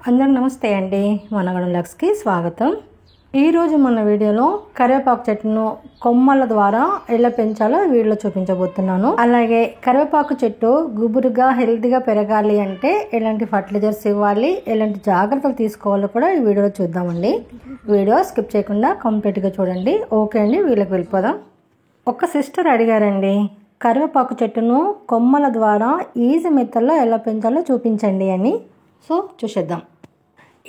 అందరికి నమస్తే అండి. మనగడం లక్స్కి స్వాగతం. ఈరోజు మన వీడియోలో కరివేపాకు చెట్టును కొమ్మల ద్వారా ఎలా పెంచాలో వీడియోలో చూపించబోతున్నాను. అలాగే కరివేపాకు చెట్టు గుబురుగా హెల్తీగా పెరగాలి అంటే ఎలాంటి ఫర్టిలైజర్స్ ఇవ్వాలి, ఎలాంటి జాగ్రత్తలు తీసుకోవాలో కూడా ఈ వీడియోలో చూద్దామండి. వీడియో స్కిప్ చేయకుండా కంప్లీట్గా చూడండి. ఓకే అండి, వీళ్ళకి వెళ్ళిపోదాం. ఒక సిస్టర్ అడిగారండి, కరివేపాకు చెట్టును కొమ్మల ద్వారా ఈజీ మెథడ్లో ఎలా పెంచాలో చూపించండి అని. సో చూసేద్దాం.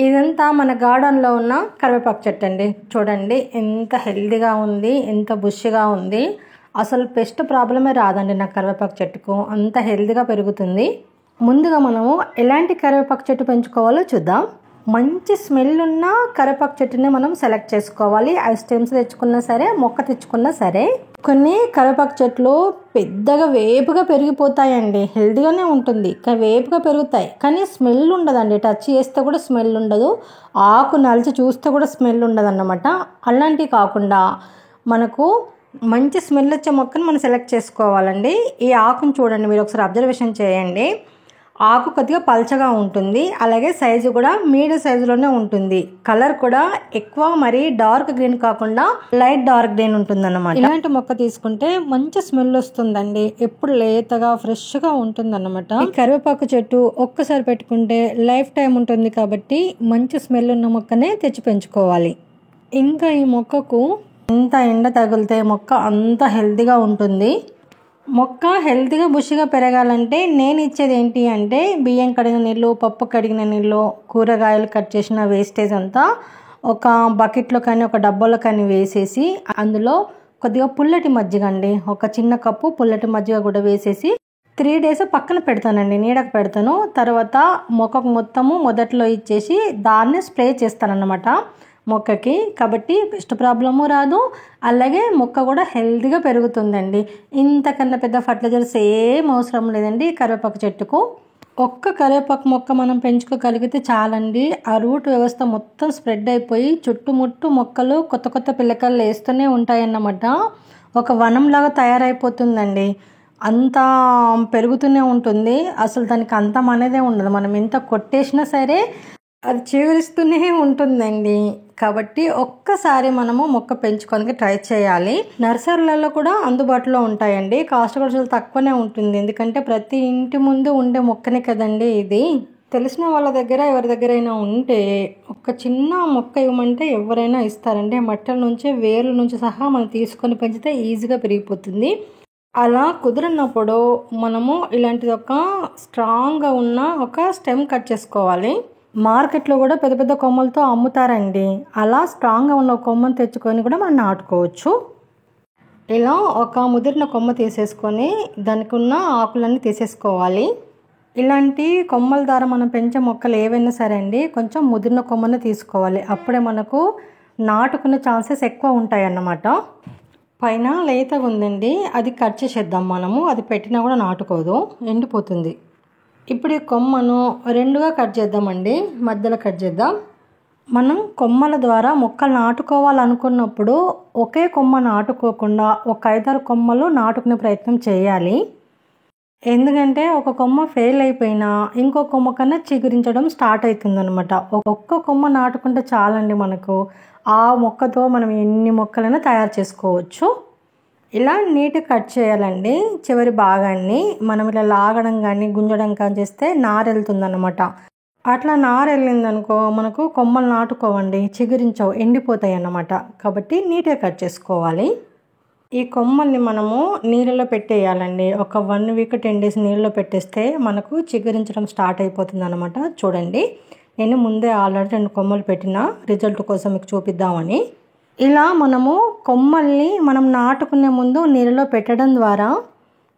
ఇదంతా మన గార్డెన్లో ఉన్న కరివేపాకు చెట్టు అండి. చూడండి ఎంత హెల్తీగా ఉంది, ఎంత బుష్గా ఉంది. అసలు పెస్ట్ ప్రాబ్లమే రాదండి నా కరివేపాకు చెట్టుకు, అంత హెల్తీగా పెరుగుతుంది. ముందుగా మనము ఎలాంటి కరివేపాకు చెట్టు పెంచుకోవాలో చూద్దాం. మంచి స్మెల్ ఉన్న కరివేపాకు చెట్టుని మనం సెలెక్ట్ చేసుకోవాలి. అవి స్టెమ్స్ తెచ్చుకున్నా సరే, మొక్క తెచ్చుకున్నా సరే. కొన్ని కరివేపాకు చెట్లు పెద్దగా వేపుగా పెరిగిపోతాయండి, హెల్తీగానే ఉంటుంది కానీ వేపుగా పెరుగుతాయి, కానీ స్మెల్ ఉండదండి. టచ్ చేస్తే కూడా స్మెల్ ఉండదు, ఆకు నలిచి చూస్తే కూడా స్మెల్ ఉండదు అన్నమాట. అలాంటివి కాకుండా మనకు మంచి స్మెల్ వచ్చే మొక్కను మనం సెలెక్ట్ చేసుకోవాలండి. ఈ ఆకును చూడండి, మీరు ఒకసారి అబ్జర్వేషన్ చేయండి. ఆకు కొద్దిగా పల్చగా ఉంటుంది, అలాగే సైజు కూడా మీడియం సైజులోనే ఉంటుంది. కలర్ కూడా ఎక్కువ మరి డార్క్ గ్రీన్ కాకుండా లైట్ డార్క్ గ్రీన్ ఉంటుంది అన్నమాట. ఇలాంటి మొక్క తీసుకుంటే మంచి స్మెల్ వస్తుందండి, ఎప్పుడు లేతగా ఫ్రెష్గా ఉంటుంది అన్నమాట. కరివేపాకు చెట్టు ఒక్కసారి పెట్టుకుంటే లైఫ్ టైం ఉంటుంది కాబట్టి మంచి స్మెల్ ఉన్న మొక్కనే తెచ్చి పెంచుకోవాలి. ఇంకా ఈ మొక్కకు ఎంత ఎండ తగిలితే మొక్క అంత హెల్తీగా ఉంటుంది. మొక్క హెల్తీగా బుషిగా పెరగాలంటే నేను ఇచ్చేది ఏంటి అంటే, బియ్యం కడిగిన నీళ్ళు, పప్పు కడిగిన నీళ్ళు, కూరగాయలు కట్ చేసిన వేస్టేజ్ అంతా ఒక బకెట్లో కానీ ఒక డబ్బాలో కానీ వేసేసి అందులో కొద్దిగా పుల్లటి మజ్జిగ అండి, ఒక చిన్న కప్పు పుల్లటి మజ్జిగ కూడా వేసేసి 3 days పక్కన పెడతానండి, నీడకు పెడతాను. తర్వాత మొక్కకు మొత్తము మొదట్లో ఇచ్చేసి దాన్ని స్ప్రే చేస్తానన్నమాట మొక్కకి. కాబట్టి పెస్ట్ ప్రాబ్లము రాదు, అలాగే మొక్క కూడా హెల్తీగా పెరుగుతుందండి. ఇంతకన్నా పెద్ద ఫర్టిలైజర్స్ ఏం అవసరం లేదండి కరివేపాకు చెట్టుకు. ఒక్క కరివేపాకు మొక్క మనం పెంచుకోగలిగితే చాలండి, ఆ రూట్ వ్యవస్థ మొత్తం స్ప్రెడ్ అయిపోయి చుట్టుముట్టు మొక్కలు కొత్త కొత్త పిల్లకలు వేస్తూనే ఉంటాయన్నమాట. ఒక వనంలాగా తయారైపోతుందండి, అంతా పెరుగుతూనే ఉంటుంది. అసలు దానికి అంతం అనేదే ఉండదు, మనం ఎంత కొట్టేసినా సరే అది చిగురిస్తూనే ఉంటుందండి. కాబట్టి ఒక్కసారి మనము మొక్క పెంచుకోవడానికి ట్రై చేయాలి. నర్సరీలలో కూడా అందుబాటులో ఉంటాయండి, కాస్ట్ కూడా చాలా తక్కువనే ఉంటుంది. ఎందుకంటే ప్రతి ఇంటి ముందు ఉండే మొక్కనే కదండి ఇది. తెలిసిన వాళ్ళ దగ్గర ఎవరి దగ్గరైనా ఉంటే ఒక చిన్న మొక్క ఇవ్వమంటే ఎవరైనా ఇస్తారండి. మట్టల నుంచి వేర్ల నుంచి సహా మనం తీసుకొని పెంచితే ఈజీగా పెరిగిపోతుంది. అలా కుదిరినప్పుడు మనము ఇలాంటిది ఒక స్ట్రాంగ్గా ఉన్న ఒక స్టెమ్ కట్ చేసుకోవాలి. మార్కెట్లో కూడా పెద్ద పెద్ద కొమ్మలతో అమ్ముతారండి, అలా స్ట్రాంగ్గా ఉన్న కొమ్మను తెచ్చుకొని కూడా మనం నాటుకోవచ్చు. ఇలా ఒక ముదిరిన కొమ్మ తీసేసుకొని దానికి ఉన్న ఆకులన్నీ తీసేసుకోవాలి. ఇలాంటి కొమ్మల ద్వారా మనం పెంచే మొక్కలు ఏవైనా సరే అండి, కొంచెం ముదిరిన కొమ్మను తీసుకోవాలి, అప్పుడే మనకు నాటుకునే ఛాన్సెస్ ఎక్కువ ఉంటాయి అన్నమాట. పైన లేతగా ఉందండి, అది కట్ చేసేద్దాం మనము, అది పెట్టినా కూడా నాటుకోదు, ఎండిపోతుంది. ఇప్పుడు ఈ కొమ్మను 2గా కట్ చేద్దామండి, మధ్యలో కట్ చేద్దాం. మనం కొమ్మల ద్వారా మొక్కలు నాటుకోవాలనుకున్నప్పుడు ఒకే కొమ్మ నాటుకోకుండా ఒక 5-6 కొమ్మలు నాటుకునే ప్రయత్నం చేయాలి. ఎందుకంటే ఒక కొమ్మ ఫెయిల్ అయిపోయినా ఇంకో కొమ్మ కన్నా చిగురించడం స్టార్ట్ అవుతుంది అనమాట. ఒక్క కొమ్మ నాటుకుంటే చాలండి, మనకు ఆ మొక్కతో మనం ఎన్ని మొక్కలైనా తయారు చేసుకోవచ్చు. ఇలా నీట్గా కట్ చేయాలండి. చివరి భాగాన్ని మనం ఇలా లాగడం కానీ గుంజడం కానీ చేస్తే నారు వెళ్తుందన్నమాట. అట్లా నారు వెళ్ళిందనుకో మనకు కొమ్మలు నాటుకోవండి, చిగురించవు, ఎండిపోతాయి అన్నమాట. కాబట్టి నీట్గా కట్ చేసుకోవాలి. ఈ కొమ్మల్ని మనము నీళ్ళలో పెట్టేయాలండి. ఒక 1 week 10 days నీళ్ళలో పెట్టేస్తే మనకు చిగురించడం స్టార్ట్ అయిపోతుంది అనమాట. చూడండి, నేను ముందే ఆల్రెడీ 2 కొమ్మలు పెట్టిన, రిజల్ట్ కోసం మీకు చూపిద్దామని. ఇలా మనము కొమ్మల్ని మనం నాటుకునే ముందు నీళ్ళలో పెట్టడం ద్వారా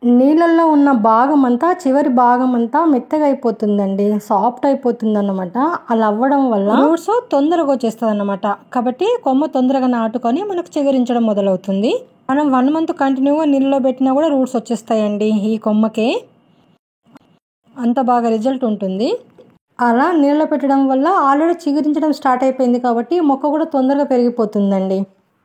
నీళ్ళల్లో ఉన్న భాగం అంతా, చివరి భాగం అంతా మెత్తగా అయిపోతుందండి, సాఫ్ట్ అయిపోతుంది అన్నమాట. అలా అవ్వడం వల్ల రూట్స్ తొందరగా వచ్చేస్తుంది అన్నమాట. కాబట్టి కొమ్మ తొందరగా నాటుకొని మనకు చిగురించడం మొదలవుతుంది. మనం 1 month కంటిన్యూగా నీళ్ళలో పెట్టినా కూడా రూట్స్ వచ్చేస్తాయండి ఈ కొమ్మకి, అంత బాగా రిజల్ట్ ఉంటుంది. అలా నీళ్ళలో పెట్టడం వల్ల ఆల్రెడీ చిగురించడం స్టార్ట్ అయిపోయింది కాబట్టి మొక్క కూడా తొందరగా పెరిగిపోతుందండి.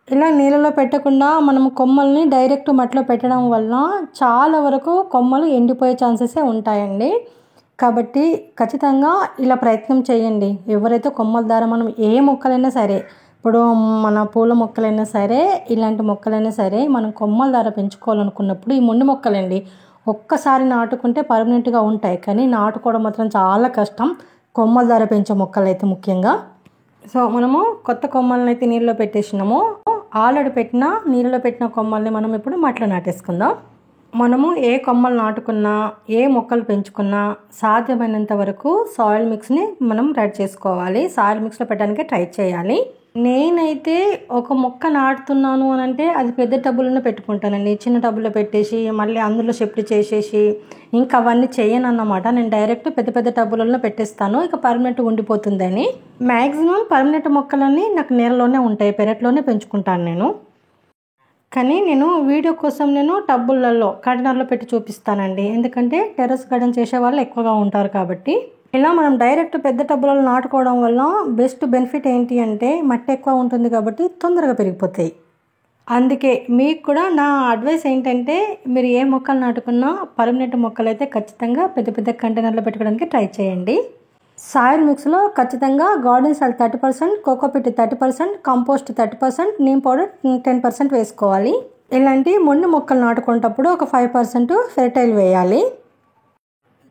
ఇలా నీళ్ళలో పెట్టకుండా మనం కొమ్మల్ని డైరెక్ట్ మట్టిలో పెట్టడం వల్ల చాలా వరకు కొమ్మలు ఎండిపోయే ఛాన్సెసే ఉంటాయండి. కాబట్టి ఖచ్చితంగా ఇలా ప్రయత్నం చేయండి. ఎవరైతే కొమ్మల ద్వారా మనం ఏ మొక్కలైనా సరే, ఇప్పుడు మన పూల మొక్కలైనా సరే, ఇలాంటి మొక్కలైనా సరే మనం కొమ్మల ద్వారా పెంచుకోవాలనుకున్నప్పుడు ఈ మొండి మొక్కలండి ఒక్కసారి నాటుకుంటే పర్మనెంట్గా ఉంటాయి, కానీ నాటుకోవడం మాత్రం చాలా కష్టం, కొమ్మల ద్వారా పెంచే మొక్కలు అయితే ముఖ్యంగా. సో మనము కొత్త కొమ్మలను అయితే నీళ్ళలో పెట్టేసినాము. ఆల్రెడీ నీళ్ళలో పెట్టిన కొమ్మల్ని మనం ఇప్పుడు మట్టిలో నాటేసుకుందాం. మనము ఏ కొమ్మలు నాటుకున్నా, ఏ మొక్కలు పెంచుకున్నా సాధ్యమైనంత వరకు సాయిల్ మిక్స్ని మనం రెడీ చేసుకోవాలి. సాయిల్ మిక్స్లో పెట్టడానికి ట్రై చేయాలి. నేనైతే ఒక మొక్క నాటుతున్నాను అని అంటే అది పెద్ద టబ్బులోనే పెట్టుకుంటానండి. చిన్న టబ్బులో పెట్టేసి మళ్ళీ అందులో షిఫ్ట్ చేసేసి ఇంకా అవన్నీ చేయను అన్నమాట. నేను డైరెక్ట్ పెద్ద పెద్ద టబ్బులలో పెట్టేస్తాను, ఇక పర్మనెంట్ ఉండిపోతుందని. మ్యాక్సిమం పర్మనెంట్ మొక్కలన్నీ నాకు నేలలోనే ఉంటాయి, పెరట్లోనే పెంచుకుంటాను నేను. కానీ నేను వీడియో కోసం నేను టబ్బులలో కంటైనర్లో పెట్టి చూపిస్తానండి, ఎందుకంటే టెర్రస్ గార్డెన్ చేసే వాళ్ళు ఎక్కువగా ఉంటారు కాబట్టి. ఇలా మనం డైరెక్ట్ పెద్ద టబ్బులలో నాటుకోవడం వల్ల బెస్ట్ బెనిఫిట్ ఏంటి అంటే మట్టి ఎక్కువ ఉంటుంది కాబట్టి తొందరగా పెరిగిపోతాయి. అందుకే మీకు కూడా నా అడ్వైస్ ఏంటంటే మీరు ఏ మొక్కలు నాటుకున్నా పర్మనెంట్ మొక్కలు అయితే ఖచ్చితంగా పెద్ద పెద్ద కంటైనర్లో పెట్టుకోవడానికి ట్రై చేయండి. సాయిల్ మిక్స్లో ఖచ్చితంగా garden soil 30%, cocopeat 30%, compost 30%, neem powder 10% వేసుకోవాలి. ఇలాంటి మొండి మొక్కలు నాటుకునేటప్పుడు ఒక 5% ఫెర్టైల్ వేయాలి.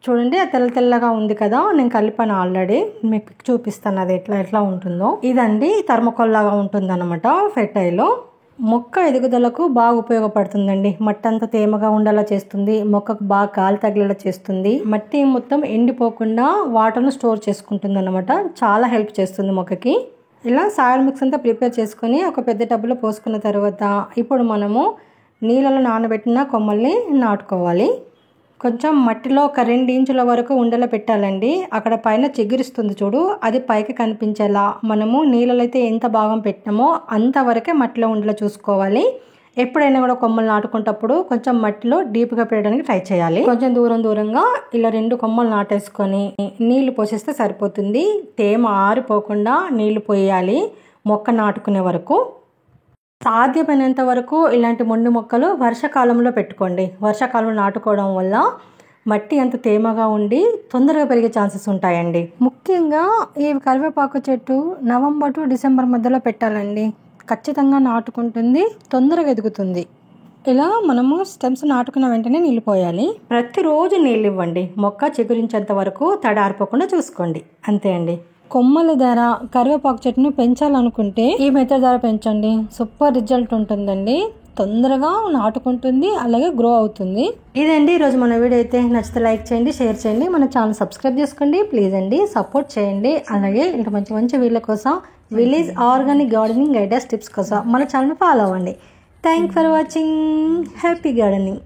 చూడండి అది తెల్ల తెల్లగా ఉంది కదా, నేను కలిపాను ఆల్రెడీ, మీకు చూపిస్తాను అది ఎట్లా ఉంటుందో. ఇదండి థర్మోకోల్ లాగా ఉంటుంది అనమాట ఫెర్టైల్. మొక్క ఎదుగుదలకు బాగా ఉపయోగపడుతుందండి. మట్టి అంతా తేమగా ఉండేలా చేస్తుంది, మొక్కకు బాగా గాలి తగిలేలా చేస్తుంది, మట్టి మొత్తం ఎండిపోకుండా వాటర్ను స్టోర్ చేసుకుంటుంది అనమాట. చాలా హెల్ప్ చేస్తుంది మొక్కకి. ఇలా సాయిల్ మిక్స్ అంతా ప్రిపేర్ చేసుకొని ఒక పెద్ద టబ్బులో పోసుకున్న తర్వాత ఇప్పుడు మనము నీళ్ళలో నానబెట్టిన కొమ్మల్ని నాటుకోవాలి. కొంచెం మట్టిలో ఒక 2 ఇంచుల వరకు ఉండేలా పెట్టాలండి. అక్కడ పైన చిగురిస్తుంది చూడు, అది పైకి కనిపించేలా మనము నీళ్ళలో అయితే ఎంత భాగం పెట్టినామో అంతవరకే మట్టిలో ఉండేలా చూసుకోవాలి. ఎప్పుడైనా కూడా కొమ్మలు నాటుకునేటప్పుడు కొంచెం మట్టిలో డీప్గా పెట్టడానికి ట్రై చేయాలి. కొంచెం దూరంగా ఇలా 2 కొమ్మలు నాటేసుకొని నీళ్లు పోసేస్తే సరిపోతుంది. తేమ ఆరిపోకుండా నీళ్లు పోయాలి మొక్క నాటుకునే వరకు. సాధ్యమైనంత వరకు ఇలాంటి మొండి మొక్కలు వర్షాకాలంలో పెట్టుకోండి. వర్షాకాలంలో నాటుకోవడం వల్ల మట్టి అంత తేమగా ఉండి తొందరగా పెరిగే ఛాన్సెస్ ఉంటాయండి. ముఖ్యంగా ఈ కరివేపాకు చెట్టు నవంబర్ టు డిసెంబర్ మధ్యలో పెట్టాలండి. ఖచ్చితంగా నాటుకుంటుంది, తొందరగా ఎదుగుతుంది. ఇలా మనము స్టెమ్స్ నాటుకున్న వెంటనే నీళ్ళు పోయాలి. ప్రతిరోజు నీళ్ళు ఇవ్వండి. మొక్క చిగురించేంత వరకు తడారిపోకుండా చూసుకోండి, అంతే అండి. కొమ్మల ద్వారా కరివేపాకు చెట్టును పెంచాలనుకుంటే ఈ మెథడ్ ద్వారా పెంచండి, సూపర్ రిజల్ట్ ఉంటుందండి. తొందరగా నాటుకుంటుంది, అలాగే గ్రో అవుతుంది. ఇదండి ఈరోజు మన వీడియో అయితే. నచ్చితే లైక్ చేయండి, షేర్ చేయండి, మన ఛానల్ సబ్స్క్రైబ్ చేసుకోండి ప్లీజ్ అండి, సపోర్ట్ చేయండి. అలాగే ఇంకా మంచి వీడియోల కోసం village organic gardening ideas tips కోసం మన ఛానల్ ఫాలో అవ్వండి. Thank for watching. Happy gardening.